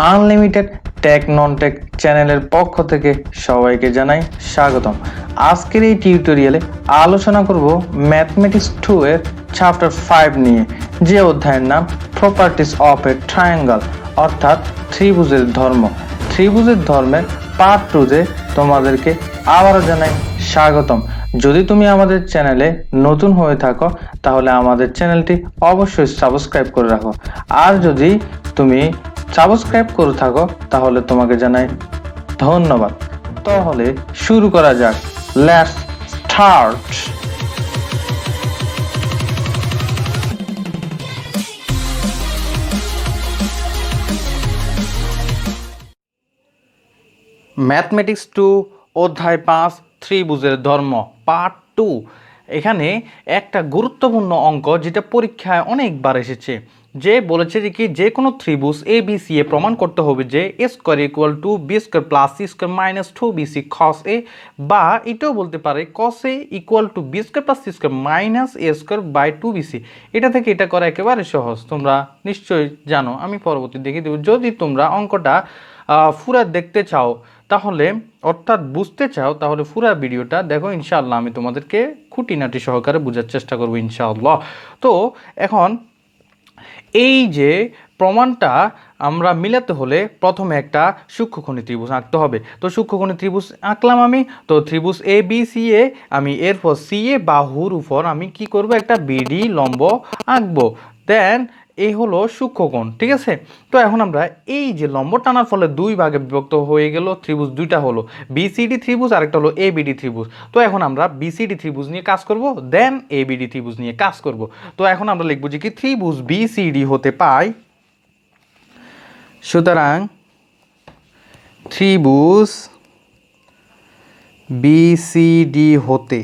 Unlimited take non tech চ্যানেলের পক্ষ থেকে সবাইকে জানাই স্বাগতম। আজকের এই টিউটোরিয়ালে আলোচনা করব ম্যাথমেটিক্স 2 এর চ্যাপ্টার 5 নিয়ে, যে অধ্যায়ের নাম প্রপার্টিজ অফ এ ট্রায়াঙ্গল, অর্থাৎ ত্রিভুজের ধর্ম। ত্রিভুজের ধর্মের পার্ট 2-তে তোমাদেরকে আবারও জানাই স্বাগতম। যদি তুমি আমাদের চ্যানেলে নতুন হয়ে থাকো তাহলে আমাদের চ্যানেলটি অবশ্যই সাবস্ক্রাইব করে রাখো, আর যদি তুমি সাবস্ক্রাইব করে থাকো তাহলে তোমাকে জানাই ধন্যবাদ। তাহলে শুরু করা যাক, লেটস স্টার্ট। ম্যাথমেটিক্স 2 অধ্যায় 5 ত্রিভুজের ধর্ম পার্ট 2। এখানে একটা গুরুত্বপূর্ণ অঙ্ক যেটা পরীক্ষায় অনেকবার এসেছে, যে বলেছে যে কি যে কোনো ত্রিভুজ এ বি সি এ প্রমাণ করতে হবে যে A square equal to B square plus C square minus 2bc cos A, বা এটাও বলতে পারে cos A equal to B square plus C square minus A square by 2bc। এটা থেকে এটা করা একেবারে সহজ, তোমরা নিশ্চয়ই জানো। আমি পরবর্তী দেখিয়ে দেবো। যদি তোমরা অঙ্কটা পুরা দেখতে চাও তাহলে, অর্থাৎ বুঝতে চাও, তাহলে পুরা ভিডিওটা দেখো, ইনশাআল্লাহ আমি তোমাদেরকে খুঁটিনাটি সহকারে বোঝার চেষ্টা করবো ইনশাআল্লাহ। তো এখন এই যে প্রমাণটা আমরা মিলাতে হলে প্রথমে একটা সূক্ষ্মকোণী ত্রিভুজ আঁকতে হবে। তো সূক্ষ্মকোণী ত্রিভুজ আঁকলাম আমি। তো ত্রিভুজ এ বি সি এ, আমি এরপর সি এ বাহুর উপর আমি কি করব, একটা বিডি লম্ব আঁকবো। দেন এই হলো সূক্ষ্মকোণ, ঠিক আছে। তো এখন আমরা এই যে লম্ব টানার ফলে দুই ভাগে বিভক্ত হয়ে গেল, ত্রিভুজ দুইটা হলো, বিসিডি ত্রিভুজ আর একটা হলো এবিডি ত্রিভুজ। তো এখন আমরা বিসিডি ত্রিভুজ নিয়ে কাজ করব, দেন এবিডি ত্রিভুজ নিয়ে কাজ করব। তো এখন আমরা লিখবো যে কি ত্রিভুজ বিসিডি হতে পাই, সুতরাং ত্রিভুজ বিসিডি হতে,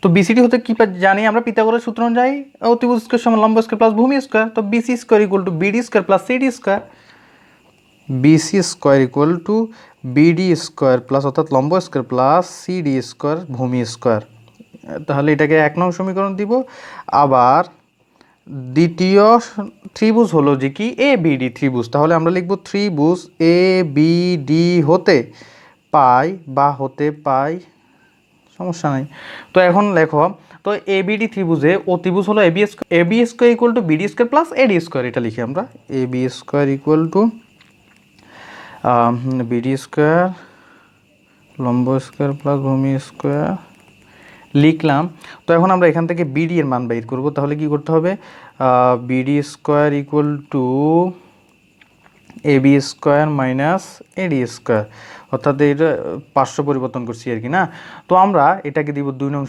তো বিসিডি হতে কি জানি আমরা, পিথাগোরাস সূত্র অনুযায়ী ত্রিভুজ স্কয়ার সমান লম্ব স্কয়ার প্লাস ভূমি স্কয়ার। তো BC square equal to BD square plus CD square. BC square equal to BD square plus, অর্থাৎ লম্ব স্কয়ার প্লাস সিডি স্কয়ার ভূমি স্কয়ার। তাহলে এটাকে 1 নং সমীকরণ দিব। আবার দ্বিতীয় ত্রিভুজ হলো যে কি এ বিডি ত্রিভুজ। তাহলে আমরা লিখব ত্রিভুজ এ বিডি হতে পাই, বা হতে পাই, সমস্যা নাই। তো এখন লেখো, তো এবিডি ত্রিভুজে অতিভুজ হলো AB square equal to BD square plus AD square. এটা লিখি আমরা AB square equal to BD square লম্ব স্কয়ার প্লাস ভূমি স্কয়ার লিখলাম। তো এখন আমরা এখান থেকে বিডি এর মান বের করব। তাহলে কি করতে হবে, BD square equal to AB square minus AD square, অর্থাৎ এটা পার্শ্ব পরিবর্তন করছি আর কি না। তো আমরা এটাকে দিব 2 নং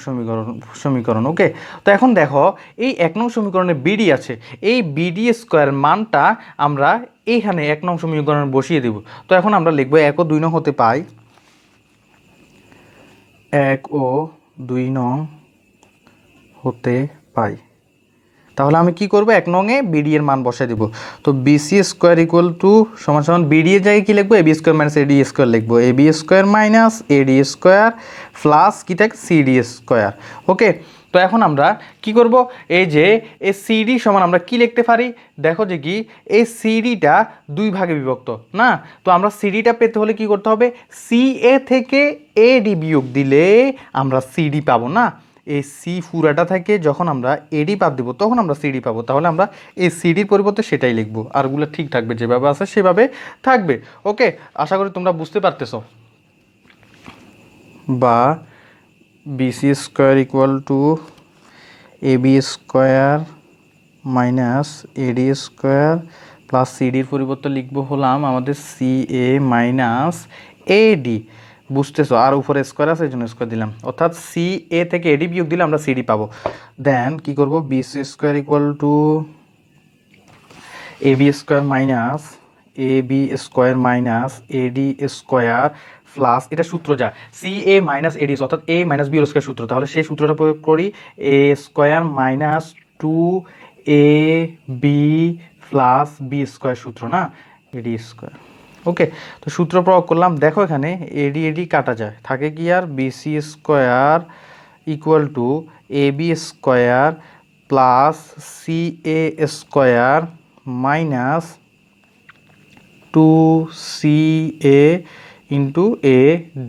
সমীকরণ। ওকে, তো এখন দেখো এই 1 নং সমীকরণে বিডি আছে, এই বিডি স্কয়ার মানটা আমরা এইখানে 1 নং সমীকরণে বসিয়ে দেব। তো এখন আমরা লিখবো 1 ও 2 নং হতে পাই, 1 ও 2 নং হতে পাই। তাহলে আমি কি করব, 1 নং এ বিডি এর মান বসাই দেব। তো বিসি স্কয়ার ইকুয়াল টু সমান সমান বিডি এর জায়গায় কি লিখবো, AB square minus AD square লিখবো। AB square minus AD square plus কি থাকে সিডি স্কয়ার। ওকে, তো এখন আমরা কি করব, এই যে এই সিডি সমান আমরা কি লিখতে পারি, দেখো যে কি এই সিডিটা দুই ভাগে বিভক্ত না। তো আমরা সিডিটা পেতে হলে কি করতে হবে, সি এ থেকে এডি বিয়োগ দিলে আমরা সিডি পাবো না। এই সি পুরাটা থেকে যখন আমরা এডি বাদ দেবো তখন আমরা সিডি পাবো। তাহলে আমরা এই সিডির পরিবর্তে সেটাই লিখবো, আরগুলো ঠিক থাকবে, যেভাবে আছে সেভাবে থাকবে। ওকে, আশা করি তোমরা বুঝতে পারতেছো। বা BC square equal to AB square minus AD square plus সিডির পরিবর্তে লিখবো হলাম আমাদের সি এ মাইনাস এডি। বুঝতেছো, আর উপরে স্কোয়ার আছে এই জন্য স্কোয়ার দিলাম, অর্থাৎ সি এ থেকে এডি বিয়োগ দিলে আমরা সিডি পাবো। দেন কি করব, BC square equal to AB square minus AB square minus AD square plus, এটা সূত্র যা সি এ মাইনাস এডি, অর্থাৎ এ মাইনাস বি স্কোয়ার সূত্র। তাহলে সেই সূত্রটা প্রয়োগ করি, A square minus 2ab plus B square সূত্র না, এডি স্কোয়ার। ওকে, তো সূত্র প্রয়োগ করলাম। দেখো এখানে এডি এডি কাটা যায়, থাকে কি আর BC square equal to AB square plus C A square minus two C A into A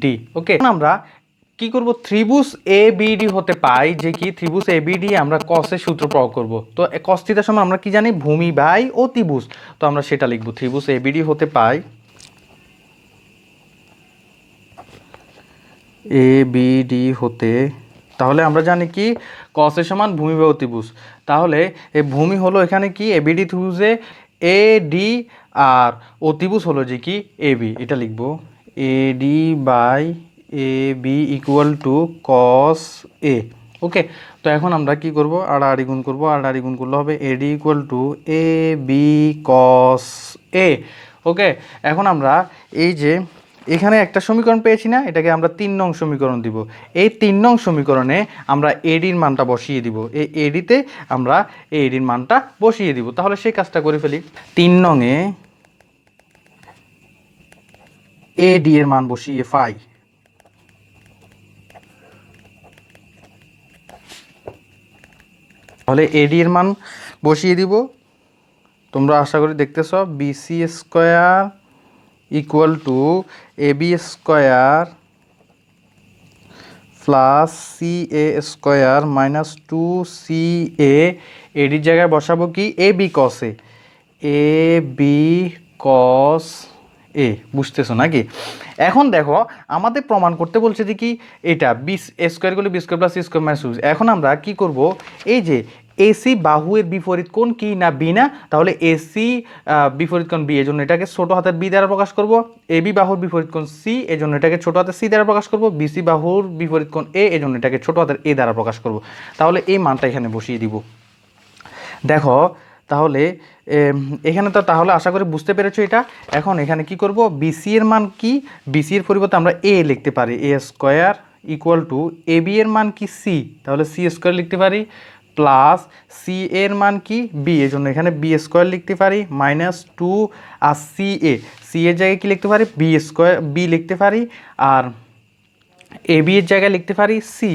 D. Okay, আমরা কি করব, ত্রিভুজ এ বি ডি হতে পাই যে কি ত্রিভুজ এ বি ডি আমরা কসের সূত্র প্রয়োগ করব। তো কস থিটার সময় আমরা কি জানি, ভূমি বাই অতিভুজ, তো আমরা সেটা লিখব। ত্রিভুজ এ বি ডি হতে পাই এ বি ডি হতে, তাহলে আমরা জানি কি কসের সমান ভূমি বাই অতিভুজ। তাহলে এই ভূমি হলো এখানে কি এ বি ডি ত্রিভুজে এ ডি, আর অতিভুজ হলো যে কি এ বি, এটা লিখব A D by A B equal to cos A. Okay, তো এখন আমরা কি করব, আড়াআড়ি গুণ করব, আড়াআড়ি গুণ করলে হবে A D equal to A B cos A. Okay, এখন আমরা এই যে এখানে একটা সমীকরণ পেয়েছি না, এটাকে আমরা 3 নং সমীকরণ দিব। এই 3 নং সমীকরণে আমরা এডির মানটা বসিয়ে দিব, এই এডিতে আমরা এডির মানটা বসিয়ে দিব। তাহলে সেই কাজটা করে ফেলি। 3 নংয়ে এডি এর মান বসিয়ে পাই, তাহলে এডি এর মান বসিয়ে দিব। তোমরা আশা করি দেখতেছ, BC square equal to A B square plus C A square minus two C A, এডির জায়গায় বসাবো কি A B cos A, A B cos এ। বুঝতেছো নাকি? এখন দেখো আমাদের প্রমাণ করতে বলছে যে কি এটা বি স্কোয়ার করলে B square plus C square minus two. এখন আমরা কি করব, এই যে এসি বাহুর বিপরীত কোণ কি না বি না, তাহলে এসি বিপরীত কোণ বি, এজন্য এটাকে ছোট হাতের বি দ্বারা প্রকাশ করব। এবি বাহুর বিপরীত কোণ সি, এজন্য এটাকে ছোট হাতের সি দ্বারা প্রকাশ করব। বিসি বাহুর বিপরীত কোণ এ, এজন্য এটাকে ছোট হাতের এ দ্বারা প্রকাশ করব। তাহলে এই মানটা এখানে বসিয়ে দিব। দেখো তাহলে এখানে তো তাহলে আশা করি বুঝতে পেরেছো এটা। এখন এখানে কি করব, বিসি এর মান কি, বিসি এর পরিবর্তে আমরা এ লিখতে পারি, A square equal to A B এর মান কি সি, তাহলে সি স্কোয়ার লিখতে পারি, প্লাস সি এর মান কি বি, এর জন্য এখানে বি স্কোয়ার লিখতে পারি, মাইনাস টু, আর সি এর জায়গায় কি লিখতে পারি, বি স্কোয়ার বি লিখতে পারি, আর এ বি এর জায়গায় লিখতে পারি সি,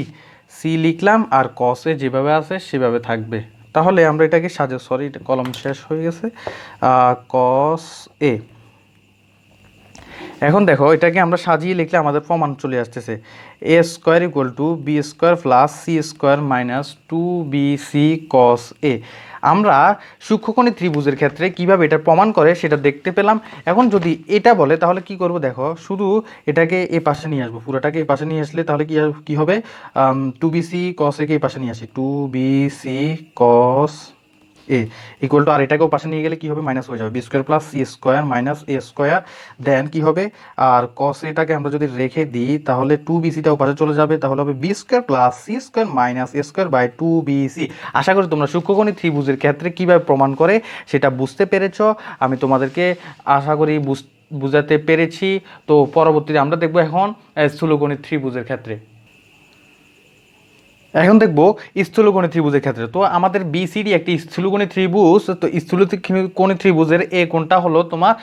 সি লিখলাম, আর কসে যেভাবে আছে সেভাবে থাকবে। তাহলে আমরা এটাকে সরি এটা কলম শেষ হয়ে গেছে, কস এ। এখন দেখো এটাকে আমরা সাজিয়ে লিখলে আমাদের প্রমাণ চলে আসতেছে, A square equal to B square plus C square minus two B C cos A. আমরা সূক্ষ্মকোণী ত্রিভুজের ক্ষেত্রে কিভাবে এটা প্রমাণ করে সেটা দেখতে পেলাম। এখন যদি এটা বলে তাহলে কি করব, দেখো শুধু এটাকে এ পাশে নিয়ে আসবো, পুরোটাকে এ পাশে নিয়ে আসলে তাহলে কি হবে, টু বি সি কস একে এই পাশে নিয়ে আসি, two B C cos A equal to, আর এটাকেও পাশে নিয়ে গেলে কি হবে, মাইনাস হয়ে যাবে, B square plus C square minus A square, then কি হবে, আর কস এটাকে আমরা যদি রেখে দিই তাহলে টু বি সিটাও পাশে চলে যাবে, তাহলে হবে B square plus C square minus A square by two B C. আশা করি তোমরা সূক্ষ্মকোণী ত্রিভুজের ক্ষেত্রে কিভাবে প্রমাণ করে সেটা বুঝতে পেরেছ। আমি তোমাদেরকে আশা করি বুঝাতে পেরেছি। তো পরবর্তীতে আমরা দেখবো এখন স্থূলকোণী ত্রিভুজের ক্ষেত্রে। এখন দেখবো স্থূলকোণী ত্রিভুজের ক্ষেত্রে। তো আমাদের বিসিডি একটি স্থূলকোণী ত্রিভুজ, তো স্থূলকোণী ত্রিভুজের এ কোণটা হলো তোমার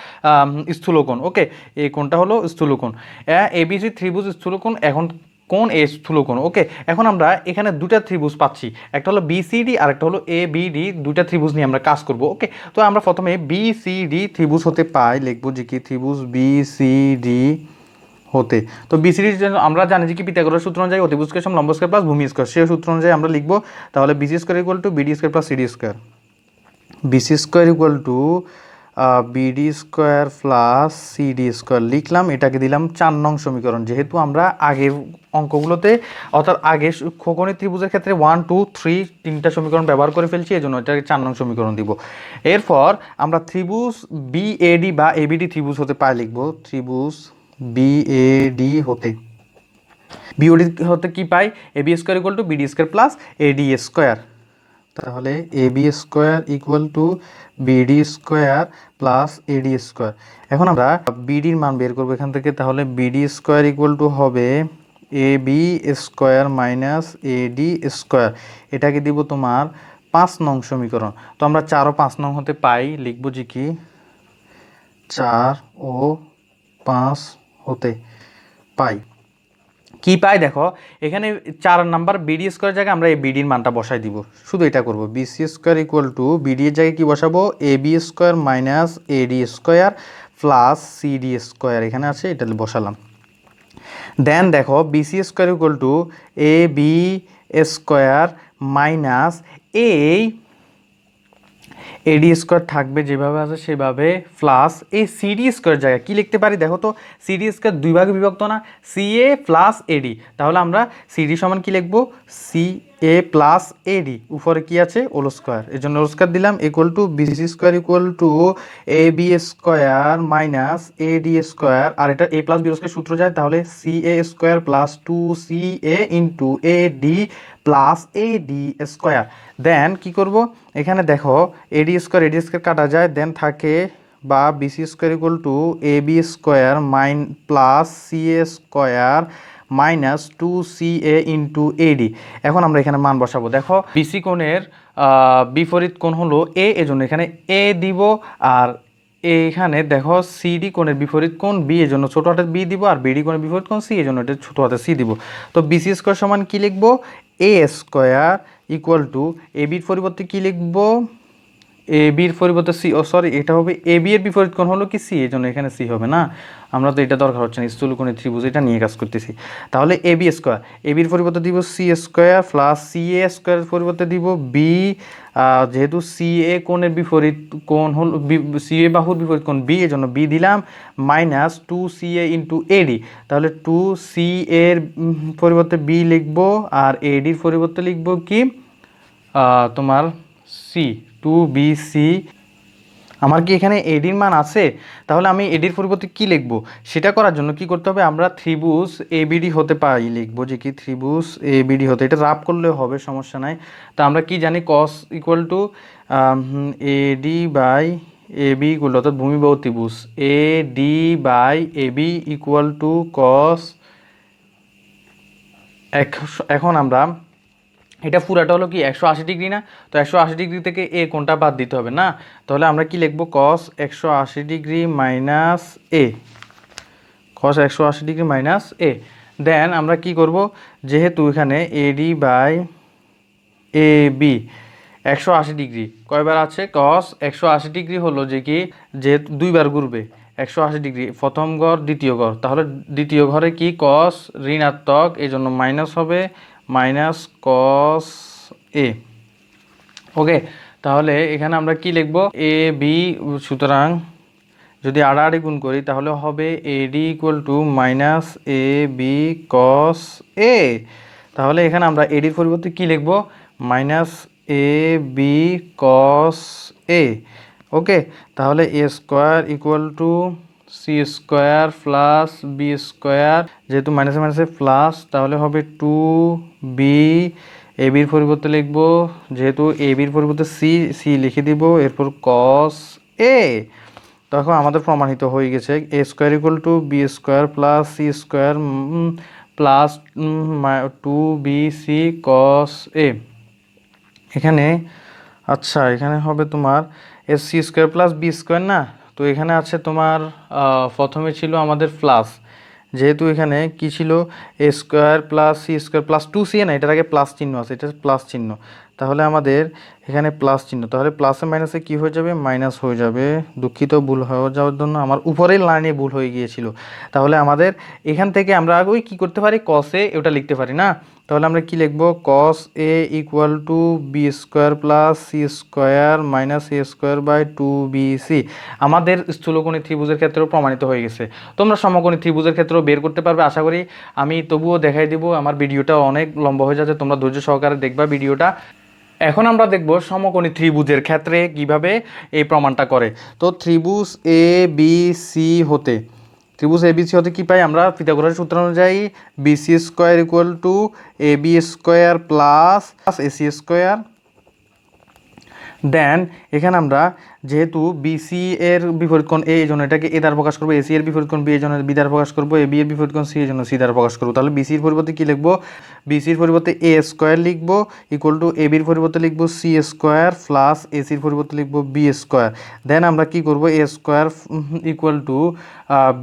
স্থূলকোণ। ওকে, এ কোণটা হলো স্থূলকোণ, এবিসি ত্রিভুজ স্থূলকোণ, এখন কোণ এ স্থূলকোণ। ওকে, এখন আমরা এখানে দুটা ত্রিভুজ পাচ্ছি, একটা হলো বিসিডি আর একটা হলো এ বিডি, দুটা ত্রিভুজ নিয়ে আমরা কাজ করব। ওকে, তো আমরা প্রথমে বিসিডি ত্রিভুজ হতে পাই লিখবো যে কি ত্রিভুজ বিসিডি হতে, তো বিসিডির জন্য আমরা জানি যে কি পিথাগোরাস সূত্র অনুযায়ী অতিভুজ স্কয়ার সমান লম্ব স্কয়ার প্লাস ভূমি স্কয়ার, সেই সূত্র অনুযায়ী আমরা লিখব। তাহলে BC square equal to BD square plus CD square, BC square equal to BD square plus CD square লিখলাম। এটাকে দিলাম 4 নং সমীকরণ। যেহেতু আমরা আগের অঙ্কগুলোতে অর্থাৎ আগে খোকোণী ত্রিভুজের ক্ষেত্রে 1 2 3 তিনটা সমীকরণ ব্যবহার করে ফেলছি, এই জন্য এটাকে 4 নং সমীকরণ দিব। এরপর আমরা ত্রিভুজ বিএডি বা এবিডি ত্রিভুজ হতে পাই লিখব, ত্রিভুজ বিএডি হতে, বিওডি হতে কি পাই, AB square equal to BD square plus AD square, তাহলে AB square equal to BD square plus AD square. এখন আমরা বিডির মান বের করবো এখান থেকে, তাহলে বিডি স্কোয়ার ইকুয়াল টু হবে A B square minus AD square, এটাকে দিব তোমার 5 নং সমীকরণ। তো আমরা 4 ও 5 নং হতে পাই লিখবো যে কি 4 ও 5 হতে পাই। কি পাই দেখো, এখানে 4 নাম্বার বিডি স্কোয়ার জায়গায় আমরা এই বিডির মানটা বসাই দিব, শুধু এটা করব। BC square equal to BD এর জায়গায় কি বসাবো, A B square minus AD square plus CD square এখানে আছে, এটা বসালাম। দেন দেখো BC square equal to A B square minus এই এডি স্কোয়ার থাকবে যেভাবে আছে সেভাবে, প্লাস এই সিডি স্কোয়ার জায়গায় কী লিখতে পারি দেখো তো, সিডি স্কোয়ার 2 ভাগে বিভক্ত না, সি এ প্লাস এডি, তাহলে আমরা সিডি সমান কী লিখবো, সি এ প্লাস এডি, উপরে কী আছে ওল স্কোয়ার, এই জন্য ওল স্কোয়ার দিলাম, equal to BC square equal to A B square minus AD square, আর এটা এ প্লাস বি স্কোয়ার সূত্র যায়, তাহলে C A square plus 2CA into AD plus AD square. Then কি করব, এখানে দেখো এডি স্কোয়ার কাটা যায়, দেন থাকে বা BC square equal to A B square plus C A square minus 2CA into AD. এখন আমরা এখানে মান বসাবো, দেখো বিসি কোণের বিপরীত কোণ হলো এ, এজন্য এখানে এ দিব, আর এইখানে দেখো সিডি কোণের বিপরীত কোণ বি, এজন্য ছোট হাতের বি দিব, আর বিডি কোণের বিপরীত কোণ সি, এজন্য এটা ছোট হাতের সি দিব। তো বিসি স্কোয়ার সমান কি লিখবো, এ স্কোয়ার ইকুয়াল টু এ বির পরিবর্তে কি লিখবো, এ বির পরিবর্তে সি, সরি এটা হবে এ বি এর বিপরীত কোণ হলো কি সি, এই জন্য এখানে সি হবে না, আমরা তো এটা দরকার হচ্ছে না, স্থূলকোণের ত্রিভুজ এটা নিয়ে কাজ করতেছি। তাহলে এ বি স্কোয়ার, এ বির পরিবর্তে দিব সি স্কোয়ার প্লাস সি এ স্কোয়ারের পরিবর্তে দিব বি, যেহেতু সি এ কোণের বিপরীত কোণ হল সি এ বাহুর বিপরীত কোণ বি, এই জন্য বি দিলাম, মাইনাস 2CA ইন্টু এডি, তাহলে 2C এর পরিবর্তে বি লিখবো, আর এডির পরিবর্তে লিখবো কি তোমার সি, 2BC। আমার কি এখানে এডির মান আছে, তাহলে আমি এডির পরিবর্তে কি লিখবো, সেটা করার জন্য কি করতে হবে, আমরা ত্রিভুজ এবিডি হতে পারি লিখবো, যে কি ত্রিভুজ এবিডি হতে, এটা রাফ করলেও হবে সমস্যা নাই। তা আমরা কি জানি, cos equal to AD by AB equal, অর্থাৎ ভূমিবাহু ত্রিভুজ AD by AB equal to cos. এখন আমরা এটা পুরাটা হলো কি 180 ডিগ্রি না, তো 180 ডিগ্রি থেকে এ কোণটা বাদ দিতে হবে না, তাহলে আমরা কি লিখবো, cos 180 degree minus A, cos 180 degree minus A. Then আমরা কি করব, যেহেতু এখানে AD by A B 180 degree কয়বার আছে, কস 180 ডিগ্রি হলো যে কি, যেহেতু 2বার ঘুরবে 180 ডিগ্রি, প্রথম ঘর দ্বিতীয় ঘর, তাহলে দ্বিতীয় ঘরে কি কস ঋণাত্মক, এই জন্য মাইনাস হবে, মাইনাস কস এ। ওকে, তাহলে এখানে আমরা কি লিখব, এ বি, সুতরাং যদি আড়াআড়ি গুণ করি তাহলে হবে AD equal to minus A B cos A, তাহলে এখানে আমরা এডির পরিবর্তে কি লিখব, minus A B cos A. Okay, তাহলে A square equal to C square plus B square, যেহেতু মাইনাসে মাইনাসে প্লাস, তাহলে হবে 2B, এ বির পরিবর্তে লিখব, যেহেতু এ বির পরিবর্তে সি, সি লিখে দিব, এরপর কস এ। তখন আমাদের প্রমাণিত হয়ে গেছে A square equal to B square plus C square plus 2BC cos A. এখানে আচ্ছা, এখানে হবে তোমার A C square plus B square না, তো এখানে আছে তোমার প্রথমে ছিল আমাদের প্লাস, যেহেতু এখানে কি ছিল A square plus C square plus 2CA না, এটার আগে প্লাস চিহ্ন আছে, এটা প্লাস চিহ্ন, তাহলে আমাদের এখানে প্লাস চিহ্ন, তাহলে প্লাসে মাইনাসে কি হয়ে যাবে, মাইনাস হয়ে যাবে, দুঃখিত ভুল হয়ে যাওয়ার জন্য, আমার উপরের লাইনে ভুল হয়ে গিয়েছিল। তাহলে আমাদের এখান থেকে আমরা আগে কি করতে পারি, কসে ওটা লিখতে পারি না, তাহলে আমরা কি লিখবো, cos A equal to B square plus C square minus A square by 2BC। আমাদের স্থূলকোণী ত্রিভুজের ক্ষেত্রেও প্রমাণিত হয়ে গেছে, তোমরা সমকোণী ত্রিভুজের ক্ষেত্রেও বের করতে পারবে আশা করি। আমি তবুও দেখাই দিব, আমার ভিডিওটা অনেক লম্বা হয়ে যাচ্ছে, তোমরা ধৈর্য সহকারে দেখবা ভিডিওটা। এখন আমরা দেখব সমকোণী ত্রিভুজের ক্ষেত্রে কিভাবে এই প্রমাণটা করে। তো ত্রিভুজ এ বি সি হতে, ত্রিভুজ এবিসি হতে কি পাই আমরা, পিথাগোরাসের সূত্র অনুযায়ী BC square equal to A B square plus AC square. Then এখানে আমরা যেহেতু বিসি এর বিপরীত কোণ এ, এই জন্য এটাকে এ দ্বারা প্রকাশ করবো, এসি এর বিপরীত কোণ বি, এই জন্য বি দ্বারা প্রকাশ করবো, এ বি এর বিপরীত কোণ সি, এই জন্য সি দ্বারা প্রকাশ করবো। তাহলে বিসির পরিবর্তে কি লিখবো? বিসির পরিবর্তে এ স্কোয়ার লিখবো ইকুয়াল টু এ বির পরিবর্তে লিখবো সি স্কোয়ার প্লাস এসির পরিবর্তে লিখবো বি স্কোয়ার। দেন আমরা কি করবো? A square equal to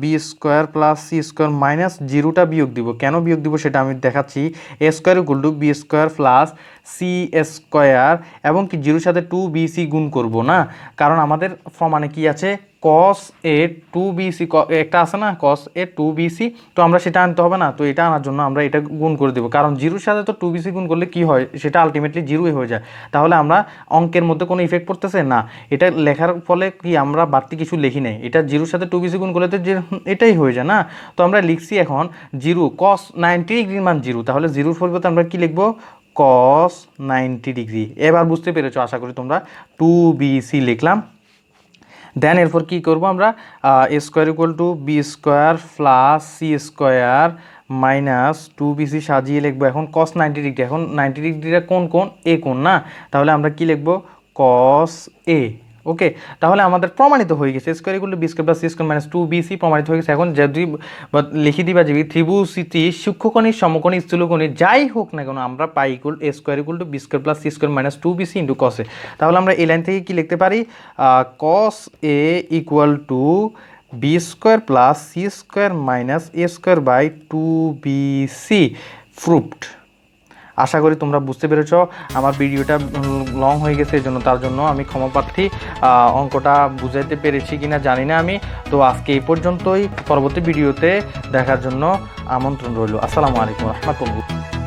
B square plus C square minus জিরোটা বিয়োগ দিব। কেন বিয়োগ দিব সেটা আমি দেখাচ্ছি। A square equal to B square plus C square এবং কি জিরোর সাথে 2bc গুণ করব না, কারণ আমাদের প্রমাণে কি আছে? cos a 2bc একটা আছে না, cos a 2bc, তো আমরা সেটা আনতে হবে না, তো এটা আনার জন্য আমরা এটা গুণ করে দেবো, কারণ জিরোর সাথে তো 2bc গুণ করলে কি হয়? সেটা আলটিমেটলি জিরোই হয়ে যায়। তাহলে আমরা অঙ্কের মধ্যে কোনো ইফেক্ট পড়তেছে না, এটা লেখার ফলে কি আমরা বাড়তি কিছু লিখি নাই, এটা জিরোর সাথে 2bc গুণ করলে তো এটাই হয়ে যায় না। তো আমরা লিখছি এখন জিরো cos 90 ডিগ্রির মান জিরো, তাহলে জিরোর পরিবর্তে আমরা কি লিখবো? cos 90 degree. এবার বুঝতে পেরেছো আশা করি তোমরা। 2bc লিখলাম। দেন এরপর কি করব আমরা? A square equal to B square plus C square minus 2bc সাজিয়ে লিখবো এখন cos 90 ডিগ্রি। এখন 90 ডিগ্রিটা কোন কোণ? এ কোণ না, তাহলে আমরা কি লিখবো? cos a। ওকে, তাহলে আমাদের প্রমাণিত হয়ে গেছে square equal to B square plus C square minus 2bc প্রমাণিত হয়ে গেছে। এখন যদি লিখে দিবা যে ত্রিভুজটি সূক্ষ্মকোণী সমকোণী স্থূলকোণী যাই হোক না কেন, আমরা পাই equal A square equal to B square plus C square minus 2bc into cos a। তাহলে আমরা এই লাইন থেকে কি লিখতে পারি? cos a equal to B square plus C square minus A square by 2bc proved. আশা করি তোমরা বুঝতে পেরেছ। আমার ভিডিওটা লং হয়ে গেছে, এই জন্য তার জন্য আমি ক্ষমা প্রার্থী। অঙ্কটা বুঝাইতে পেরেছি কিনা জানি না আমি। তো আজকে এই পর্যন্তই, পরবর্তী ভিডিওতে দেখার জন্য আমন্ত্রণ রইল। আসসালামু আলাইকুম রহমতুল্লাহ।